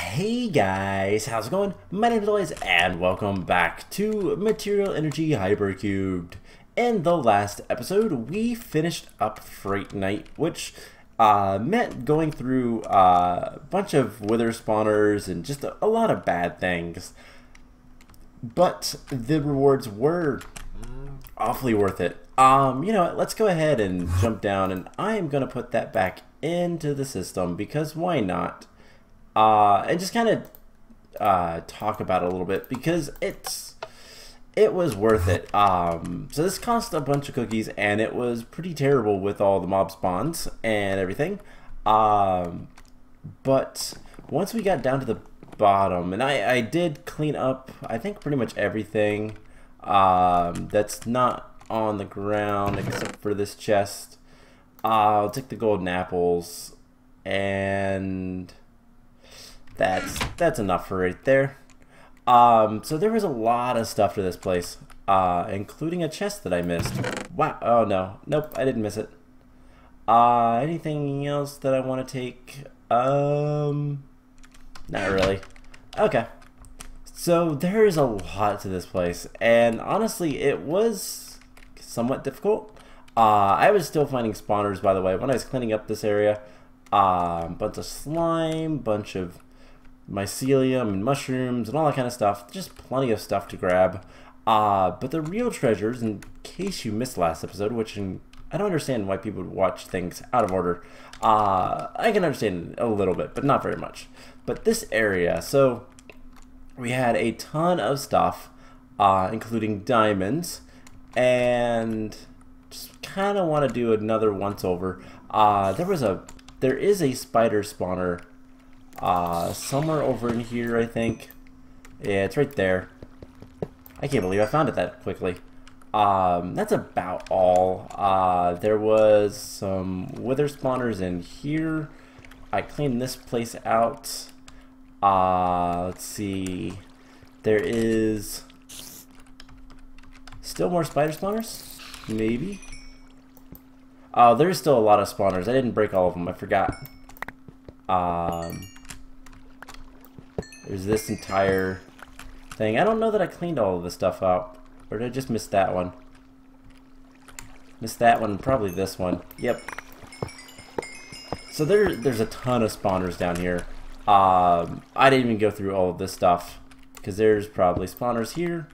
Hey guys, how's it going? My name is Lois and welcome back to Material Energy Hypercubed. In the last episode, we finished up Freight Night, which meant going through a bunch of wither spawners and just a lot of bad things. But the rewards were awfully worth it. You know what, let's go ahead and jump down, and I am going to put that back into the system because why not? And just kind of talk about it a little bit because it was worth it. So this cost a bunch of cookies and it was pretty terrible with all the mob spawns and everything. But once we got down to the bottom, and I did clean up I think pretty much everything that's not on the ground except for this chest. I'll take the golden apples, and that's enough for right there. So there was a lot of stuff to this place, including a chest that I missed. Wow. Oh no, nope, I didn't miss it. Anything else that I want to take? Not really. Okay. So there is a lot to this place, and honestly, it was somewhat difficult. I was still finding spawners, by the way, when I was cleaning up this area. Bunch of slime, bunch of mycelium and mushrooms and all that kind of stuff. Just plenty of stuff to grab. But the real treasures, in case you missed last episode, which I don't understand why people would watch things out of order. I can understand a little bit, but not very much. But this area, so we had a ton of stuff, including diamonds, and just kind of want to do another once over. There is a spider spawner somewhere over in here, I think. Yeah, it's right there. I can't believe I found it that quickly. That's about all. There was some wither spawners in here. I cleaned this place out. Let's see. There is still more spider spawners? Maybe. Oh, there's still a lot of spawners. I didn't break all of them. I forgot. There's this entire thing. I don't know that I cleaned all of this stuff out. Or did I just miss that one? Missed that one, probably this one. Yep. So there's a ton of spawners down here. I didn't even go through all of this stuff because there's probably spawners here.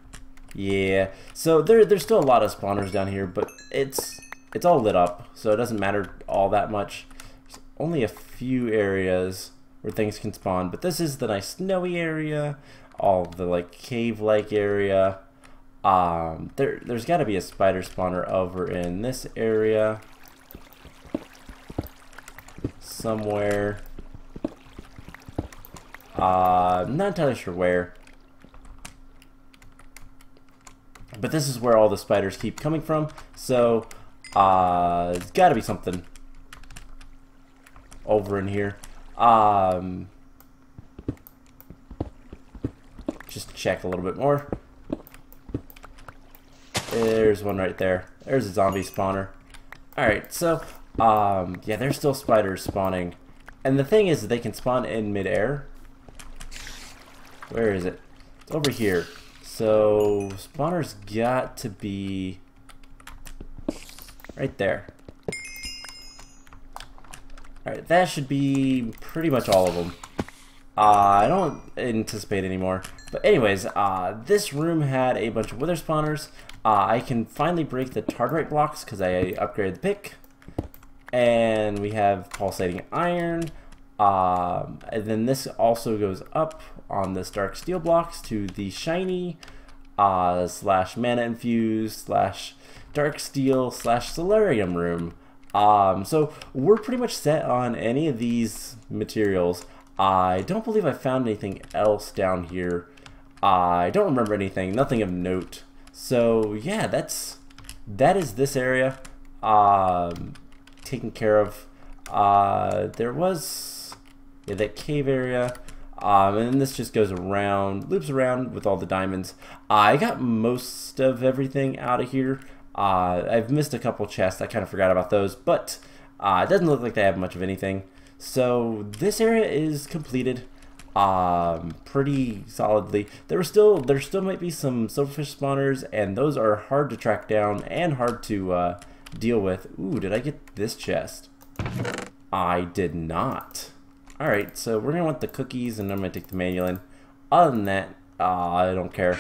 Yeah. So there's still a lot of spawners down here, but it's all lit up, so it doesn't matter all that much. There's only a few areas where things can spawn, but this is the nice snowy area, all the like cave-like area. There's got to be a spider spawner over in this area somewhere. I'm not entirely sure where, but this is where all the spiders keep coming from, so it's got to be something over in here. Just check a little bit more. There's one right there. There's a zombie spawner. Alright, so yeah, there's still spiders spawning, and the thing is they can spawn in midair. Where is it? It's over here. So spawners got to be right there. Alright, that should be pretty much all of them. I don't anticipate any more. But anyways, this room had a bunch of wither spawners. I can finally break the tartarite blocks because I upgraded the pick. And we have pulsating iron. And then this also goes up on this dark steel blocks to the shiny slash mana infused slash dark steel slash solarium room. So we're pretty much set on any of these materials. I don't believe I found anything else down here. I don't remember anything, nothing of note. So yeah, that is this area taken care of. There was that cave area. And then this just goes around, loops around with all the diamonds. I got most of everything out of here. I've missed a couple chests. I kind of forgot about those, but it doesn't look like they have much of anything. So this area is completed. pretty solidly. There still might be some silverfish spawners, and those are hard to track down and hard to deal with. Ooh, did I get this chest? I did not. Alright, so we're gonna want the cookies, and I'm gonna take the manual. Other than that, I don't care.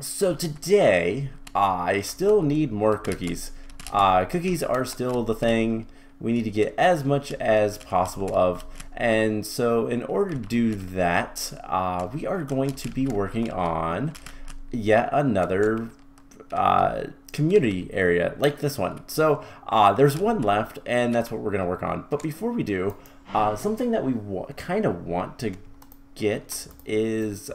So today, I still need more cookies. Cookies are still the thing we need to get as much as possible of. And so in order to do that, we are going to be working on yet another community area like this one. So there's one left, and that's what we're going to work on. But before we do, something that we kind of want to get is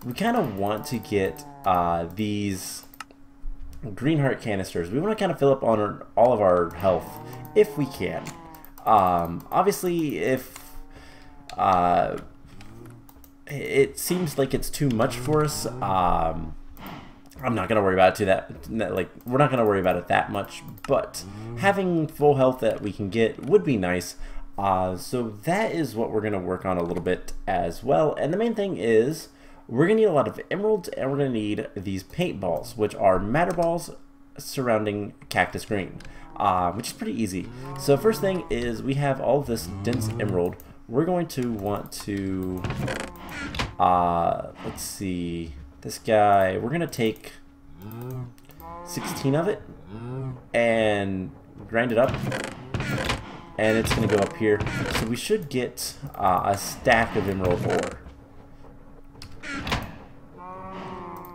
we kind of want to get these Green Heart Canisters. We want to kind of fill up on all of our health if we can. Obviously, if it seems like it's too much for us, I'm not gonna worry about it we're not gonna worry about it that much. But having full health that we can get would be nice. So that is what we're gonna work on a little bit as well. And the main thing is we're gonna need a lot of emeralds, and we're gonna need these paintballs, which are matter balls surrounding cactus green. Which is pretty easy. So first thing is we have all of this dense emerald. We're going to want to, let's see, this guy, we're going to take 16 of it and grind it up, and it's going to go up here. So we should get a stack of emerald ore.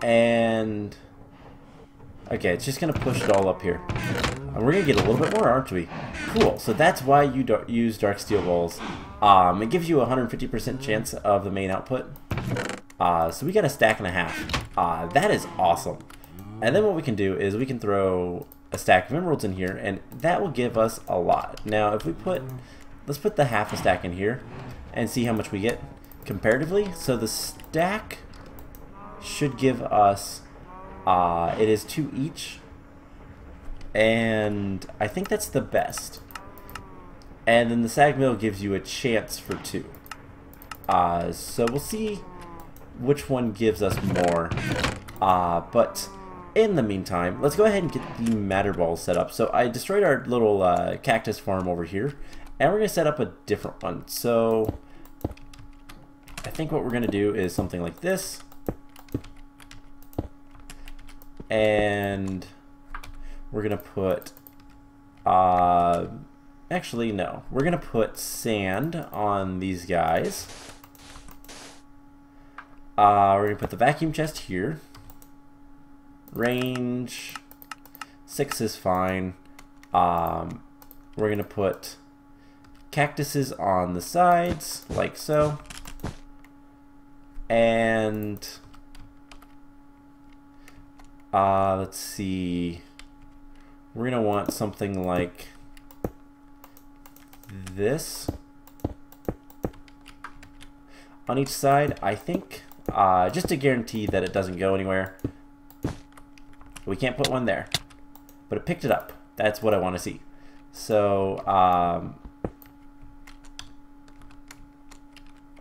And, okay, it's just going to push it all up here. And we're going to get a little bit more, aren't we? Cool. So that's why you use dark steel balls. It gives you a 150% chance of the main output. So we got a stack and a half. That is awesome. And then what we can do is we can throw a stack of emeralds in here, and that will give us a lot. Now, if we let's put the half a stack in here and see how much we get comparatively. So the stack should give us, it is 2 each. And I think that's the best. And then the sag mill gives you a chance for 2. So we'll see which one gives us more. But in the meantime, let's go ahead and get the matter balls set up. So I destroyed our little cactus farm over here, and we're going to set up a different one. So I think what we're going to do is something like this. And we're going to put, actually no, we're going to put sand on these guys. We're going to put the vacuum chest here. Range 6 is fine. We're going to put cactuses on the sides, like so. And let's see. We're going to want something like this on each side, I think, just to guarantee that it doesn't go anywhere. We can't put one there, but it picked it up. That's what I want to see. So,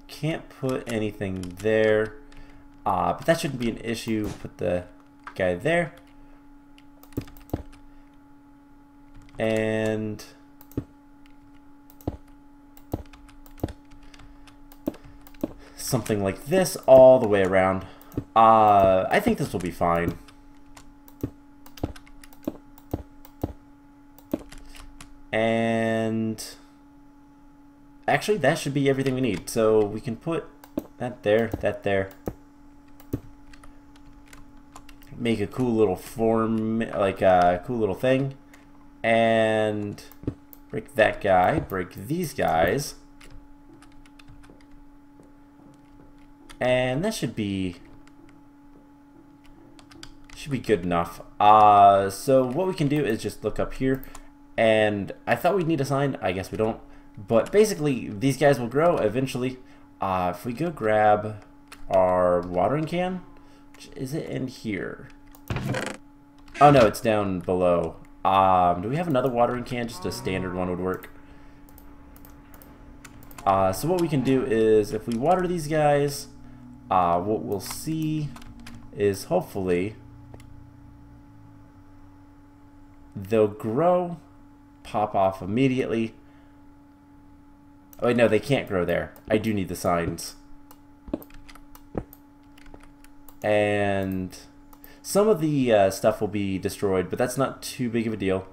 can't put anything there, but that shouldn't be an issue. Put the guy there. And something like this all the way around. I think this will be fine. And actually, that should be everything we need. So we can put that there, that there. Make a cool little form, like a cool little thing. And break that guy, break these guys. And that should be good enough. So what we can do is just look up here, and I thought we'd need a sign. I guess we don't. But basically, these guys will grow eventually. If we go grab our watering can, is it in here? Oh no, it's down below. Do we have another watering can? Just a standard one would work. So what we can do is, if we water these guys, what we'll see is hopefully they'll grow, pop off immediately. Oh wait, no, they can't grow there. I do need the signs. And some of the stuff will be destroyed, but that's not too big of a deal.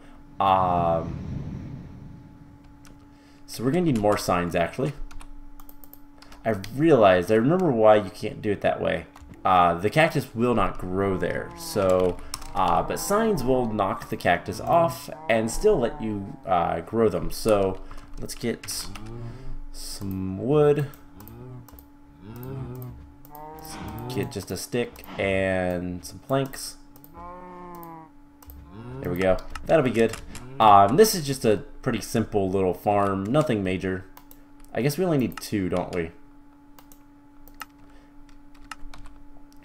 So we're going to need more signs, actually. I remember why you can't do it that way. The cactus will not grow there, so but signs will knock the cactus off and still let you grow them. So let's get some wood. Let's get just a stick and some planks. There we go. That'll be good. This is just a pretty simple little farm, nothing major. I guess we only need 2, don't we?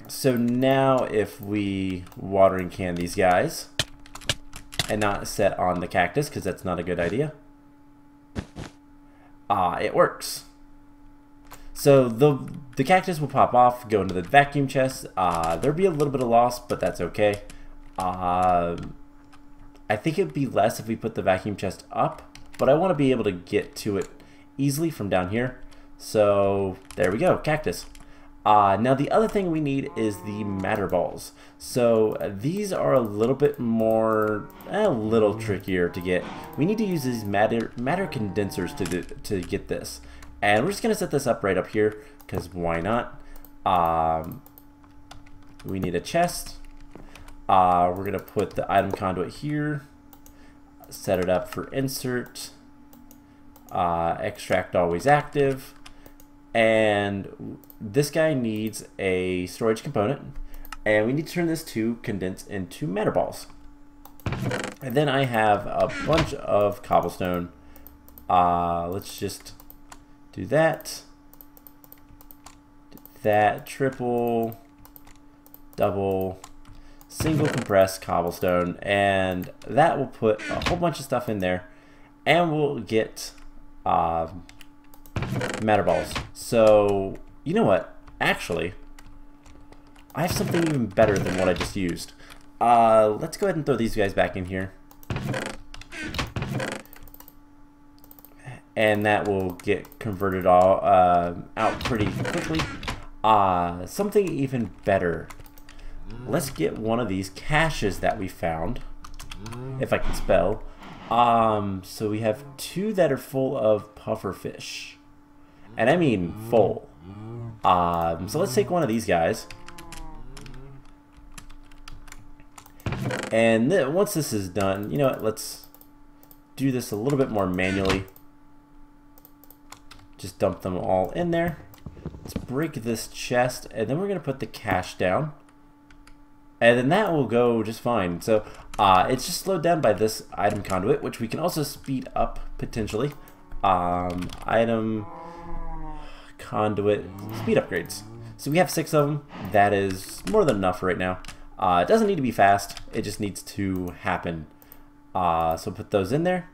So now if we watering can these guys and not set on the cactus, because that's not a good idea, it works. So the cactus will pop off, go into the vacuum chest. There'll be a little bit of loss, but that's okay. I think it'd be less if we put the vacuum chest up, but I want to be able to get to it easily from down here. So there we go, cactus. Now the other thing we need is the matter balls. So these are a little bit more, a little trickier to get. We need to use these matter condensers to get this. And we're just going to set this up right up here, because why not? We need a chest. We're going to put the item conduit here, set it up for insert, extract always active, and this guy needs a storage component, and we need to turn this to condense into matter balls. And then I have a bunch of cobblestone. Let's just do that, triple, double, single compressed cobblestone, and that will put a whole bunch of stuff in there, and we'll get matter balls. So you know what, actually I have something even better than what I just used. Let's go ahead and throw these guys back in here, and that will get converted all out pretty quickly. Something even better. Let's get one of these caches that we found, if I can spell. So we have 2 that are full of pufferfish, and I mean full. So let's take one of these guys, and then once this is done, you know what, let's do this a little bit more manually. Just dump them all in there. Let's break this chest, and then we're going to put the cache down. And then that will go just fine. So it's just slowed down by this item conduit, which we can also speed up potentially. Item conduit speed upgrades. So we have 6 of them. That is more than enough right now. It doesn't need to be fast. It just needs to happen. So put those in there.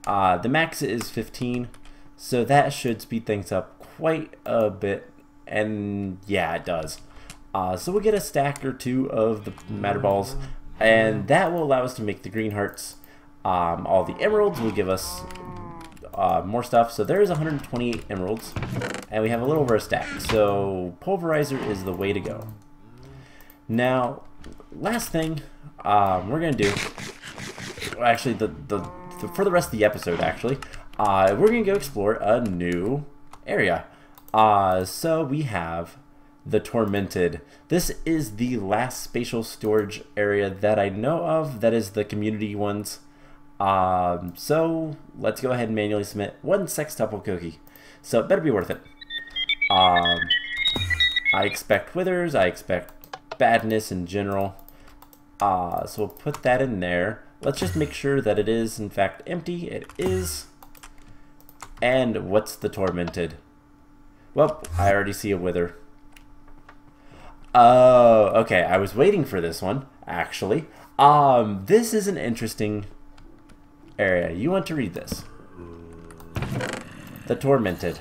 The max is 15. So that should speed things up quite a bit. And yeah, it does. So we'll get a stack or 2 of the matter balls, and that will allow us to make the green hearts. All the emeralds will give us more stuff. So there is 128 emeralds, and we have a little over a stack. So pulverizer is the way to go. Now, last thing we're gonna do, actually, for the rest of the episode, actually, we're gonna go explore a new area. So we have the Tormented. This is the last spatial storage area that I know of. That is the community ones. So let's go ahead and manually submit 1 sextuple cookie. So it better be worth it. I expect withers. I expect badness in general. So we'll put that in there. Let's just make sure that it is in fact empty. It is. And what's the Tormented? Well, I already see a wither. Oh, okay. I was waiting for this one, actually. This is an interesting area. You want to read this. The Tormented.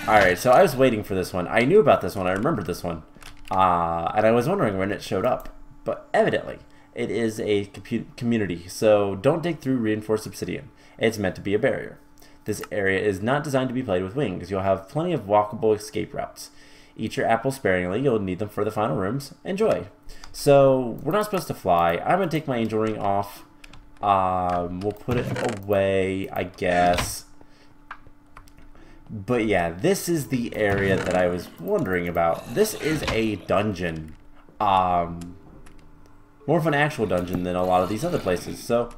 Alright, so I was waiting for this one. I knew about this one. I remembered this one. And I was wondering when it showed up. But evidently, it is a community. So don't dig through reinforced obsidian. It's meant to be a barrier. This area is not designed to be played with wings. You'll have plenty of walkable escape routes. Eat your apples sparingly. You'll need them for the final rooms. Enjoy. So we're not supposed to fly. I'm going to take my angel ring off. We'll put it away, I guess. But yeah, this is the area that I was wondering about. This is a dungeon. More of an actual dungeon than a lot of these other places. So,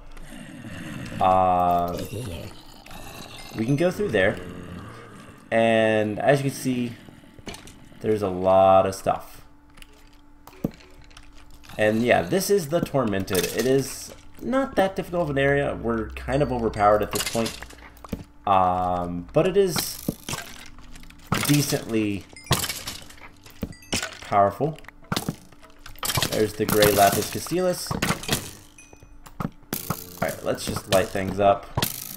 we can go through there. And as you can see, there's a lot of stuff. And yeah, this is the Tormented. It is not that difficult of an area. We're kind of overpowered at this point. But it is decently powerful. There's the gray lapis castellus. Alright, let's just light things up.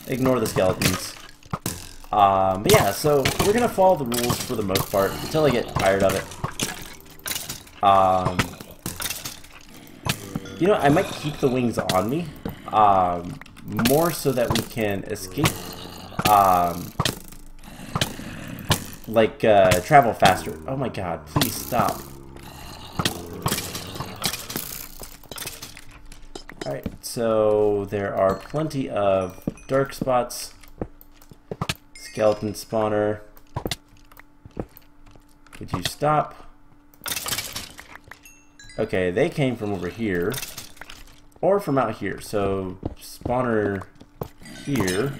Ignore the skeletons. But yeah, so we're gonna follow the rules for the most part until I get tired of it. You know, I might keep the wings on me. More so that we can escape. Travel faster. Oh my god, please stop. Alright, so there are plenty of dark spots. Skeleton spawner. Could you stop? Okay, they came from over here. Or from out here. So, spawner here.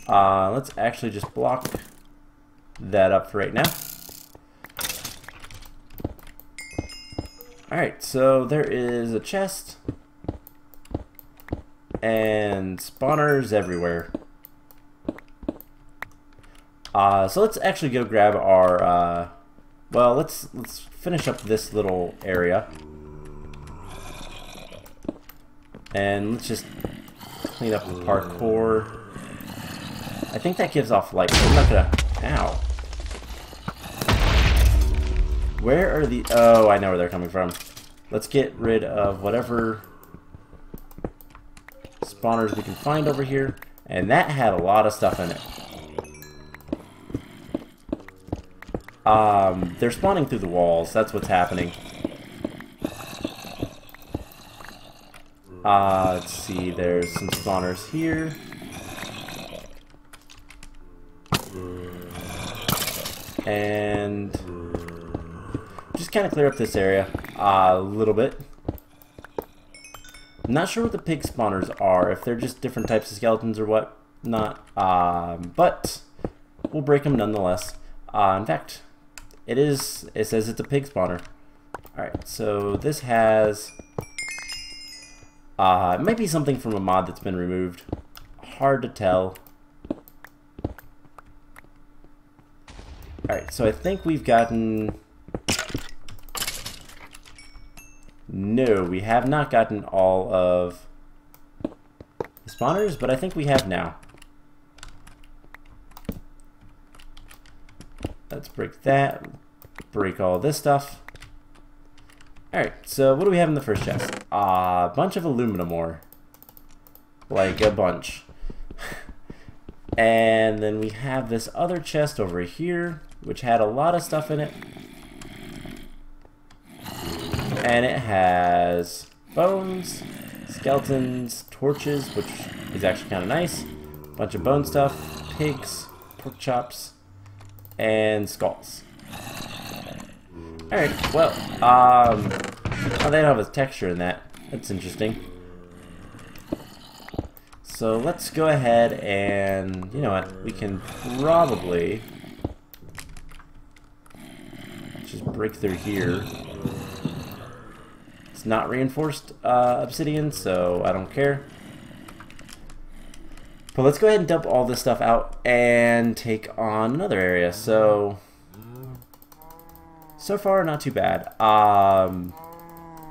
Let's actually just block that up for right now. Alright, so there is a chest. And spawners everywhere. So let's actually go grab our, well, let's finish up this little area. And let's just clean up the parkour. I think that gives off light. I'm not gonna... Ow. Where are the... Oh, I know where they're coming from. Let's get rid of whatever spawners we can find over here. And that had a lot of stuff in it. They're spawning through the walls. That's what's happening. Let's see. There's some spawners here. And just kind of clear up this area a little bit. I'm not sure what the pig spawners are, if they're just different types of skeletons or what not. But we'll break them nonetheless. In fact, it says it's a pig spawner. Alright, so this has it might be something from a mod that's been removed. Hard to tell. Alright, so I think we've gotten... No, we have not gotten all of the spawners, but I think we have now. Let's break that. Break all this stuff. Alright, so what do we have in the first chest? A bunch of aluminum ore. Like a bunch. And then we have this other chest over here, which had a lot of stuff in it. And it has bones, skeletons, torches, which is actually kind of nice. Bunch of bone stuff, pigs, pork chops, and skulls. Alright, well, oh, they don't have a texture in that. That's interesting. So let's go ahead and, you know what, we can probably just break through here. It's not reinforced obsidian, so I don't care. But let's go ahead and dump all this stuff out and take on another area. So far, not too bad.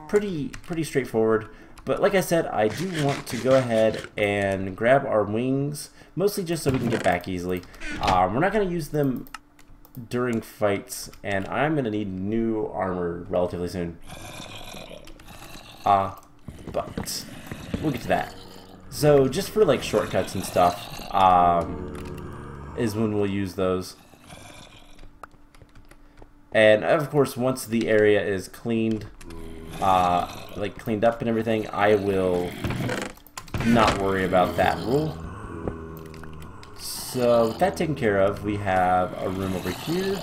Pretty straightforward. But like I said, I do want to go ahead and grab our wings, mostly just so we can get back easily. We're not going to use them during fights, and I'm going to need new armor relatively soon. But we'll get to that. So just for like shortcuts and stuff, is when we'll use those. And of course, once the area is cleaned, like cleaned up and everything, I will not worry about that rule. So with that taken care of, we have a room over here.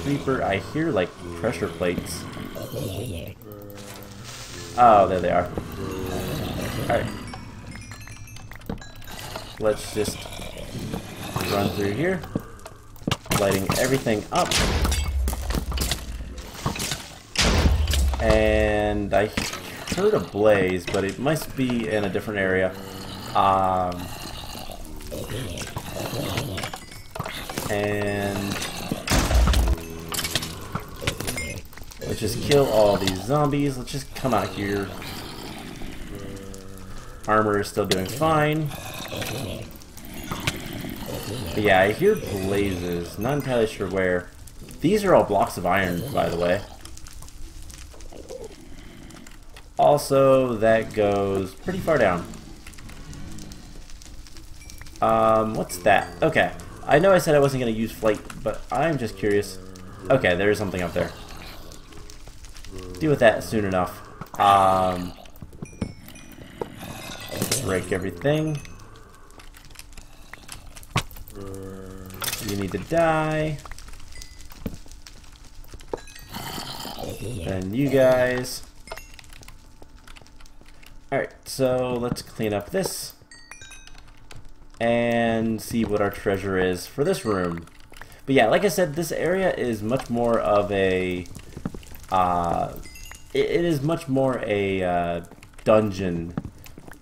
Creeper, I hear like pressure plates. Oh, there they are. Alright. Let's just run through here, lighting everything up. And I heard a blaze, but it must be in a different area. And let's just kill all these zombies. Let's just come out here. Armor is still doing fine. But yeah, I hear blazes. Not entirely sure where. These are all blocks of iron, by the way. Also, that goes pretty far down. What's that? Okay. I know I said I wasn't going to use flight, but I'm just curious. Okay, there's something up there. Deal with that soon enough. Break everything. You need to die. And you guys. Alright, so let's clean up this. And see what our treasure is for this room. But yeah, like I said, this area is much more of a... it is much more a dungeon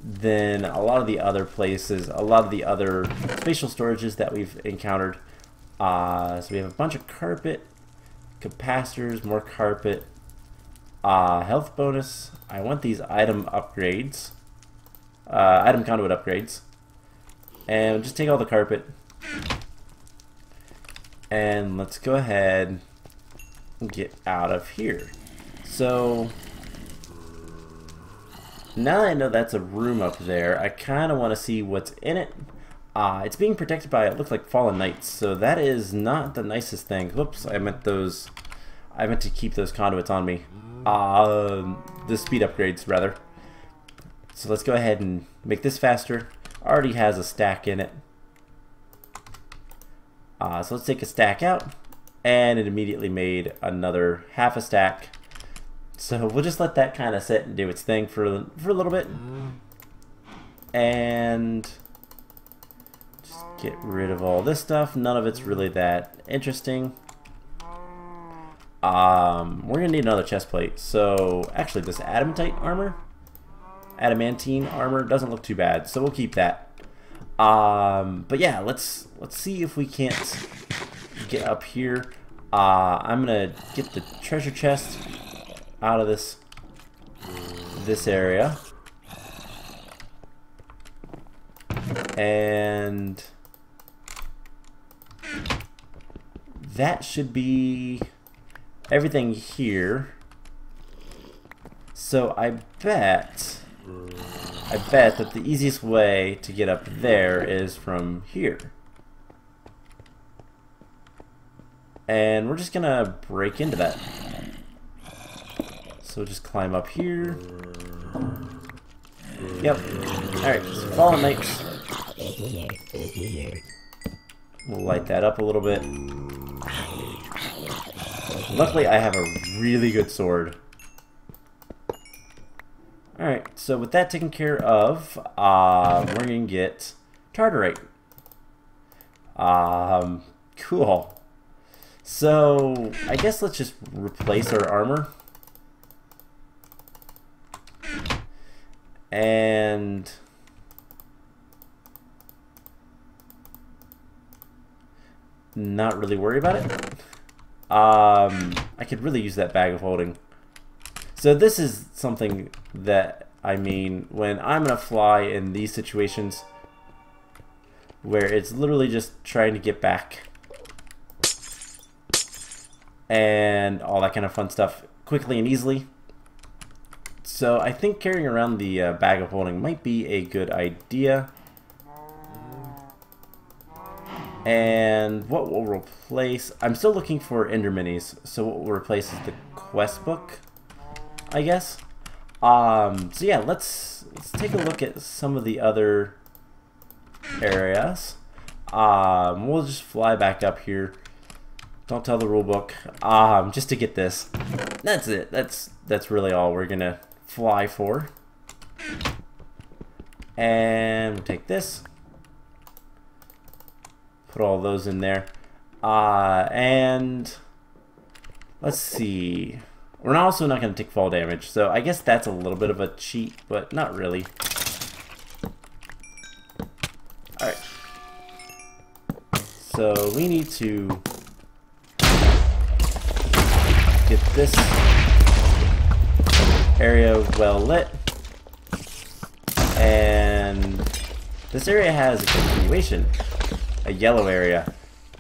than a lot of the other places, a lot of the other spatial storages that we've encountered. So we have a bunch of carpet, capacitors, more carpet, health bonus. I want these item upgrades, item conduit upgrades. And just take all the carpet. And let's go ahead and get out of here. So now that I know that's a room up there, I kind of want to see what's in it. It's being protected by, it looks like fallen knights, so that is not the nicest thing. Whoops, I meant to keep those conduits on me. The speed upgrades, rather. So let's go ahead and make this faster. Already has a stack in it. So let's take a stack out, and it immediately made another half a stack. So we'll just let that kind of sit and do its thing for a little bit. And just get rid of all this stuff. None of it's really that interesting. We're gonna need another chest plate. So actually this adamantine armor doesn't look too bad, so we'll keep that. But yeah, let's see if we can't get up here. I'm gonna get the treasure chest out of this area, and that should be everything here. So I bet that the easiest way to get up there is from here. And we're just gonna break into that. So just climb up here. Yep. Alright, so fallen knights. We'll light that up a little bit. Luckily I have a really good sword. Alright, so with that taken care of, we're going to get Tartarite. Cool. So, I guess let's just replace our armor. And not really worry about it. I could really use that bag of holding. So this is something that I mean when I'm gonna fly in these situations where it's literally just trying to get back and all that kind of fun stuff quickly and easily. So I think carrying around the bag of holding might be a good idea. And what we'll replace, I'm still looking for Ender Minis, so what we'll replace is the quest book, I guess. So yeah, let's take a look at some of the other areas. We'll just fly back up here. Don't tell the rulebook. Just to get this. That's it. That's really all we're gonna fly for. And we'll take this. Put all those in there. And let's see. We're also not going to take fall damage, so I guess that's a little bit of a cheat, but not really. Alright. So we need to get this area well lit. And this area has a continuation. A yellow area.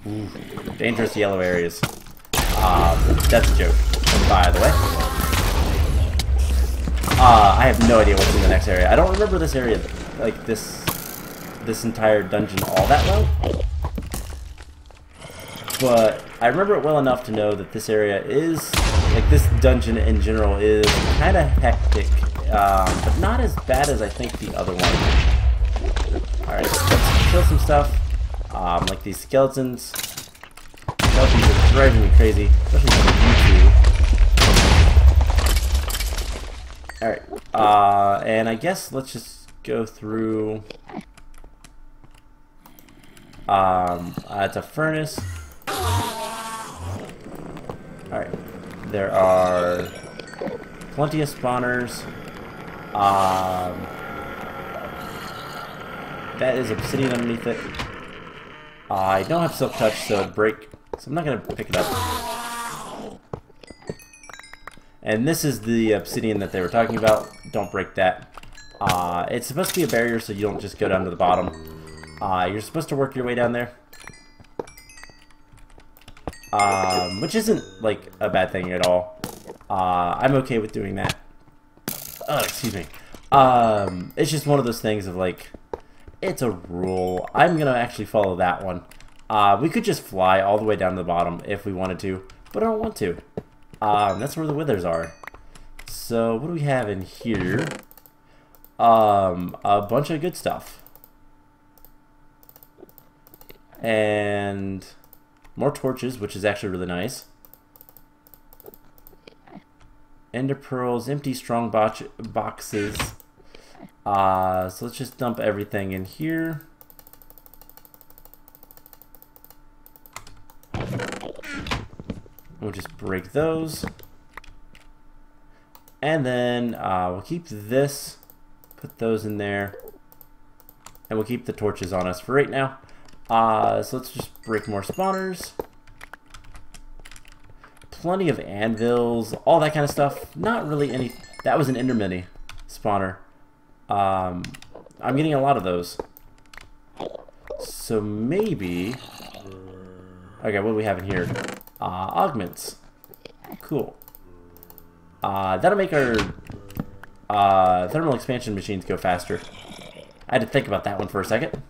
Ooh, dangerous yellow areas. That's a joke, by the way. I have no idea what's in the next area. I don't remember this area, like this entire dungeon all that well. But I remember it well enough to know that this area is, like this dungeon in general is kind of hectic, but not as bad as I think the other one. Alright, let's kill some stuff. Like these skeletons. Skeletons are driving me crazy, especially you two. Alright, and I guess let's just go through. It's a furnace. Alright, there are plenty of spawners. That is obsidian underneath it. I don't have silk touch, so it'd break, so I'm not going to pick it up. And this is the obsidian that they were talking about. Don't break that. It's supposed to be a barrier, so you don't just go down to the bottom. You're supposed to work your way down there. Which isn't, like, a bad thing at all. I'm okay with doing that. Oh, excuse me. It's just one of those things of, like, it's a rule. I'm gonna actually follow that one. We could just fly all the way down to the bottom if we wanted to, but I don't want to. That's where the withers are. So what do we have in here? A bunch of good stuff. And more torches, which is actually really nice. Ender pearls, empty strong boxes. So let's just dump everything in here. We'll just break those. And then we'll keep this, put those in there, and we'll keep the torches on us for right now. So let's just break more spawners. Plenty of anvils, all that kind of stuff. Not really any. That was an Ender Mini spawner. I'm getting a lot of those. So maybe. Okay, what do we have in here? Augments. Cool. That'll make our thermal expansion machines go faster. I had to think about that one for a second.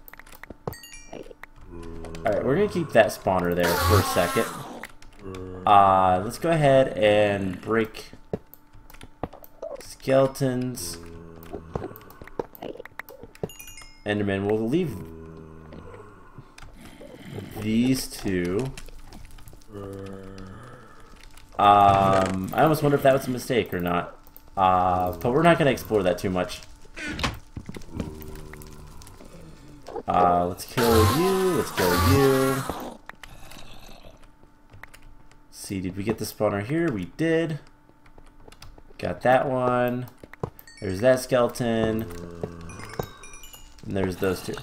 Alright, we're going to keep that spawner there for a second. Let's go ahead and break skeletons. Enderman, we'll leave these two. I almost wonder if that was a mistake or not. But we're not going to explore that too much. Let's kill you. Let's kill you. See, did we get the spawner here? We did. Got that one. There's that skeleton. And there's those two.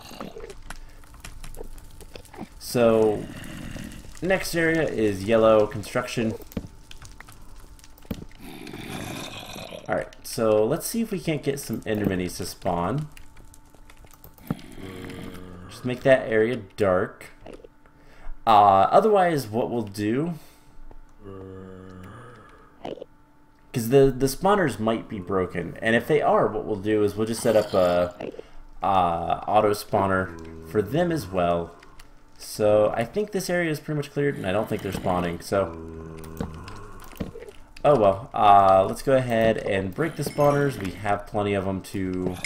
So, next area is yellow construction. so let's see if we can't get some ender minis to spawn. Just make that area dark. Otherwise, what we'll do, because the spawners might be broken, and if they are, what we'll do is we'll just set up a auto spawner for them as well. So I think this area is pretty much cleared, and I don't think they're spawning. So, oh well. Let's go ahead and break the spawners. We have plenty of them to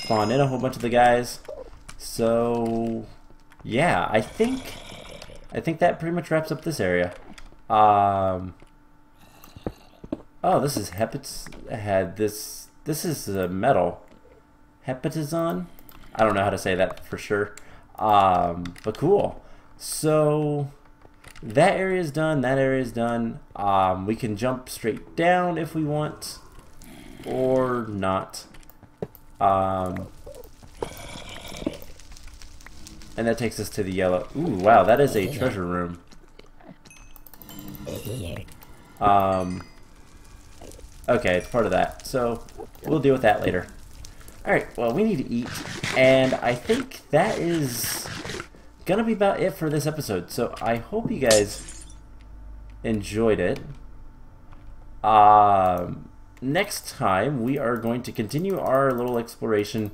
spawn in a whole bunch of the guys. So yeah, I think that pretty much wraps up this area. Oh, this is this is metal. Hepatizon? I don't know how to say that for sure. But cool. So that area is done. That area is done. We can jump straight down if we want, or not. And that takes us to the yellow. Ooh, wow, that is a treasure room. Okay, it's part of that. So we'll deal with that later. Alright, well, we need to eat, and I think that is gonna be about it for this episode. So I hope you guys enjoyed it. Next time, we are going to continue our little exploration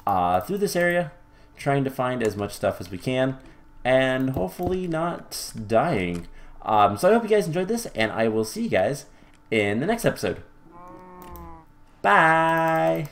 through this area, trying to find as much stuff as we can, and hopefully not dying. So I hope you guys enjoyed this, and I will see you guys in the next episode. Bye!